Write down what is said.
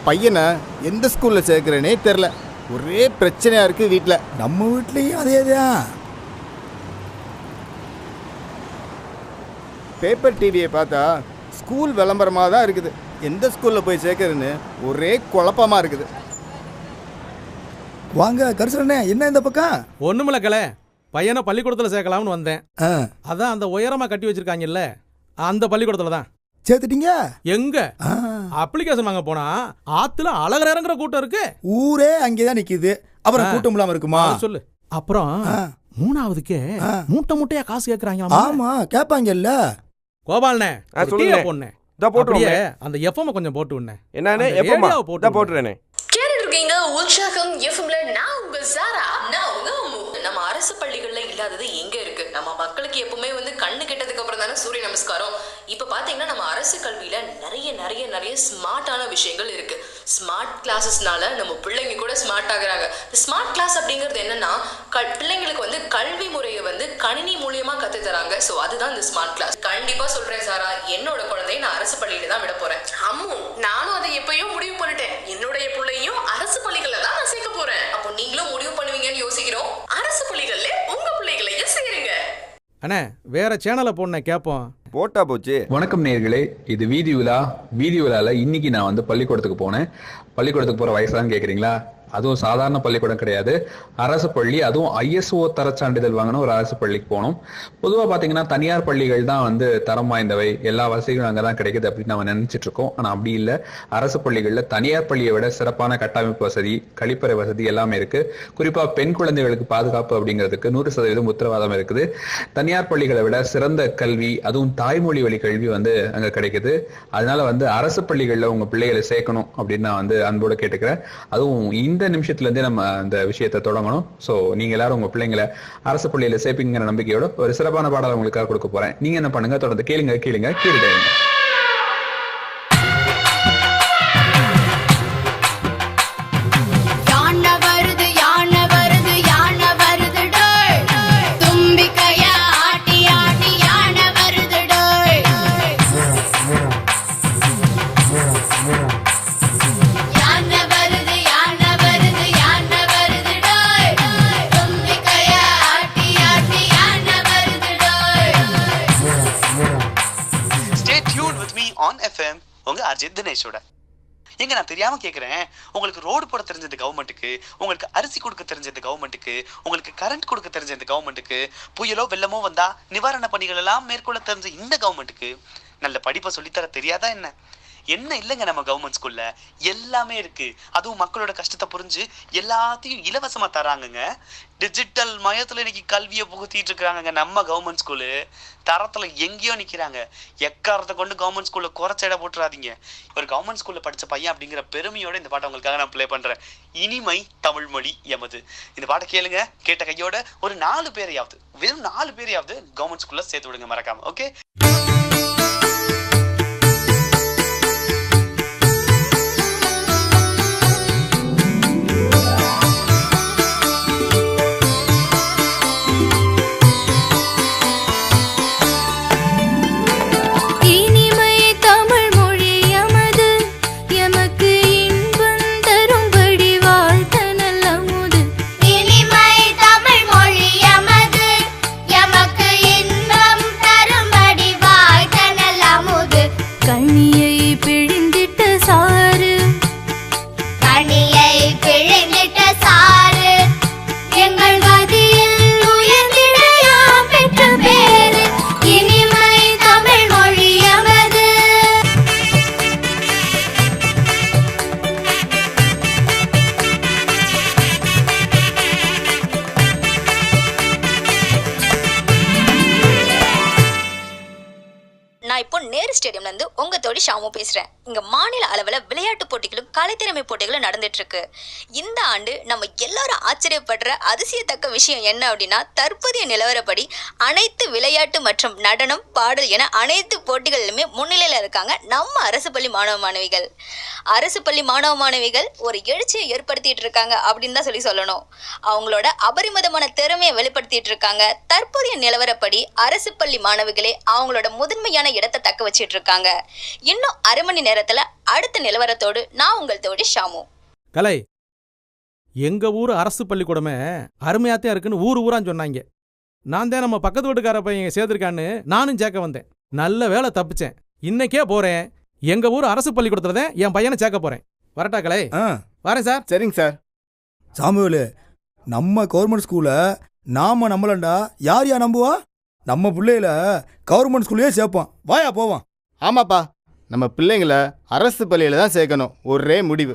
பையனை எந்த ஸ்கூலில் சேர்க்குறேனே தெரில. ஒரே பிரச்சனையாக இருக்குது வீட்டில். நம்ம வீட்லேயும் அதே தான். பேப்பர் டிவியை பார்த்தா ஸ்கூல் விளம்பரமாக தான் இருக்குது. எந்த ஸ்கூலில் போய் சேர்க்குறதுன்னு ஒரே குழப்பமாக இருக்குது. வாங்க கரிசனே, என்ன இந்த பக்கம்? ஒண்ணுமில்ல கலை, பையனை பள்ளிக்கூடத்தில் சேர்க்கலாம்னு வந்தேன். அதான் அந்த உயரமா கட்டி வச்சிருக்காங்கல்ல, அந்த பள்ளிக்கூடத்துல தான். சேர்த்துட்டீங்க? எங்க அப்ளிகேஷன் வாங்க போனா ஆத்துல அழகர் இறங்குற கூட்டம் இருக்கு. ஊரே அங்கேதான் நிக்குது, அப்புறம் கூட்டம் இல்லாம இருக்குமா? சொல்லு. அப்புறம் மூணாவதுக்கே மூட்டை மூட்டையா காசு கேக்குறாங்க. ஆமா கேட்பாங்கல்ல. கோபால்னே பொண்ணு அப்படியே அந்த எஃப்எம் கொஞ்சம் போட்டு விடுனே. என்னன்னு எஃப்எம் போட்டுறேனே. கேட்டுட்டு இருக்கீங்க உற்சாகம் எஃப்எம்ல. நான் உங்க சாரா. நான் உங்க நம்ம அரசு பள்ளிகள்ல இல்லாதது எங்க இருக்கு? நம்ம மக்களுக்கு எப்பவுமே கண்ணு கெட்டதுக்கு அப்புறம் தானே சூரிய நமஸ்காரம். இப்ப பாத்தீங்கன்னா நம்ம அரசு கல்வியில நிறைய நிறைய நிறைய ஸ்மார்ட்டான விஷயங்கள் இருக்கு. ஸ்மார்ட் கிளாஸஸ்னால நம்ம பிள்ளைங்க கூட ஸ்மார்ட் ஆகுறாங்க. ஸ்மார்ட் கிளாஸ் அப்படிங்கிறது என்னன்னா பிள்ளைங்களுக்கு கல்வி முறையை கணினி மூலியமா கத்து தராங்க. சோ அதுதான் இந்த ஸ்மார்ட் கிளாஸ். கண்டிப்பா சொல்றேன் சாரா, என்னோட குழந்தைய நான் அரசு பள்ளியில தான் விட போறேன். அம்மு, நானும் அதை எப்பயோ முடிவு பண்ணிட்டேன். என்னுடைய பிள்ளையும் அரசு பள்ளிகள்ல தான் நான் சேர்க்க போறேன். அப்போ நீங்களும் முடிவு பண்ணுவீங்கன்னு யோசிக்கிறோம். அரசு பள்ளிகள்ல உங்க பிள்ளைகளையும் சேருங்க. அண்ணே வேற சேனலை போடனே கேட்போம். போட்டா போச்சு. வணக்கம் நேயர்களே, இது வீதி விழால இன்னைக்கு நான் பள்ளிக்கூடத்துக்கு போனேன். பள்ளிக்கூடத்துக்கு போற வயசுதான் கேக்குறீங்களா? அதுவும் சாதாரண பள்ளிக்கூடம் கிடையாது, அரசு பள்ளி. அதுவும் ISO தர சான்றிதழ் வாங்கின ஒரு அரசு பள்ளிக்கு போனோம். பொதுவா பாத்தீங்கன்னா தனியார் பள்ளிகள் தான் தரம் வாய்ந்தவை, எல்லா வசதிகளும் அங்கதான் கிடைக்குது அப்படின்னு நம்ம நினைச்சிட்டு இருக்கோம். ஆனா அப்படி இல்லை. அரசு பள்ளிகள்ல தனியார் பள்ளியை விட சிறப்பான கட்டமைப்பு வசதி, கழிப்பறை வசதி எல்லாமே இருக்கு. குறிப்பா பெண் குழந்தைகளுக்கு பாதுகாப்பு அப்படிங்கிறதுக்கு 100% உத்தரவாதம் இருக்குது. தனியார் பள்ளிகளை விட சிறந்த கல்வி, அதுவும் தாய்மொழி வழி கல்வி அங்க கிடைக்குது. அதனால அரசு பள்ளிகள்ல உங்க பிள்ளைகளை சேர்க்கணும் அப்படின்னு நான் அன்போட கேட்டுக்கிறேன். அதுவும் இந்த நிமிஷத்துல இருந்தே நம்ம அந்த விஷயத்தை தொடங்கணும். சோ நீங்க எல்லாரும் உங்க பிள்ளைங்களை அரசு பள்ளியில சேர்ப்பீங்கிற நம்பிக்கையோட ஒரு சிறப்பான பாடல் உங்களுக்காக கொடுக்க போறேன். நீங்க என்ன பண்ணுங்க, தொடர்ந்து கேளுங்க கேட்டுட்டே. எங்க நான் தெரியாம கேக்குறேன், உங்களுக்கு ரோடு போட தெரிஞ்சது கவர்மெண்ட்டுக்கு, உங்களுக்கு அரிசி கொடுக்க தெரிஞ்சது கவர்மெண்ட்டுக்கு, உங்களுக்கு கரண்ட் கொடுக்க தெரிஞ்சது கவர்மெண்ட்டுக்கு, புயலோ வெள்ளமோ வந்தா நிவாரண பணிகள் எல்லாம் மேற்கொள்ள தெரிஞ்ச இந்த கவர்மெண்ட்டுக்கு நல்ல படிப்பை சொல்லித்தர தெரியாதா என்ன? என்ன இல்லைங்க, நம்ம கவர்மெண்ட் ஸ்கூல்ல எல்லாமே இருக்கு. அதுவும் மக்களோட கஷ்டத்தை புரிஞ்சு எல்லாத்தையும் இலவசமா தராங்கங்க. டிஜிட்டல் மயத்துல இன்னைக்கு கல்வியை புகுத்திட்டு இருக்காங்க நம்ம கவர்மெண்ட் ஸ்கூலு. தரத்துல எங்கேயோ நிக்கிறாங்க. எக்காரத்தை கொண்டு கவர்மெண்ட் ஸ்கூல்ல குறைச்ச இடம் போட்டுறாதீங்க. ஒரு கவர்மெண்ட் ஸ்கூல்ல படிச்ச பையன் அப்படிங்கிற பெருமையோட இந்த பாட்டை உங்களுக்காக நான் ப்ளே பண்றேன். இனிமை தமிழ் மொழி எமது. இந்த பாட்டை கேளுங்க. கேட்ட கையோட ஒரு 4 பேரையாவது, வெறும் 4 பேரையாவது கவர்மெண்ட் ஸ்கூல்ல சேர்த்து விடுங்க மறக்காம. ஓகே. உங்க தோழி ஷாமு பேசுறேன். இங்க மாநில அளவுல விளையாட்டு போட்டிகளும் கலைத்திறமை போட்டிகளும் நடந்துட்டு இருக்கு. இந்த ஆண்டு நம்ம எல்லாரும் ஆச்சரியப்படுற அதிசயத்தக்க விஷயம் என்ன அப்படின்னா, தற்போதைய நிலவரப்படி அனைத்து விளையாட்டு மற்றும் நடனம், பாடல் என அனைத்து போட்டிகளிலுமே முன்னிலையில இருக்காங்க நம்ம அரசு பள்ளி மாணவ மாணவிகள். அரசு பள்ளி மாணவ மாணவிகள் ஒரு எழுச்சியை ஏற்படுத்திட்டு இருக்காங்க அப்படின்னு தான் சொல்லணும். அவங்களோட அபரிமிதமான திறமையை வெளிப்படுத்திட்டு இருக்காங்க. தற்போதைய நிலவரப்படி அரசு பள்ளி மாணவிகளே அவங்களோட முதன்மையான இடத்தை இடத்தை தக்க வச்சிட்டு இருக்காங்க. இன்னும் அரை மணி நேரத்துல அடுத்த நிலவரத்தோடு நான் உங்கள் தோழி ஷாமு. கலை, எங்க ஊர் அரசு பள்ளிக்கூடமே அருமையாத்தான் இருக்குன்னு ஊரான்னு சொன்னாங்க. நான் தான் நம்ம பக்கத்து வீட்டுக்கார பையன் சேர்த்திருக்கான்னு நானும் சேர்க்க வந்தேன். நல்ல வேலை தப்பிச்சேன். இன்னைக்கே போறேன். எங்க ஊர் அரசு பள்ளிக்கூடத்துல தான் என் பையனை சேர்க்க போறேன். வரட்டா கலை? வரேன் சார். சரிங்க சார். சாமுவேலு, நம்ம கவர்மெண்ட் ஸ்கூலை நாம நம்பலண்டா யார் நம்புவா? நம்ம பிள்ளையில கவர்மெண்ட் ஸ்கூல்லையே சேர்ப்போம். வாயா போவோம். ஆமாப்பா, நம்ம பிள்ளைங்கள அரசு பள்ளியில் தான் சேர்க்கணும். ஒரே முடிவு.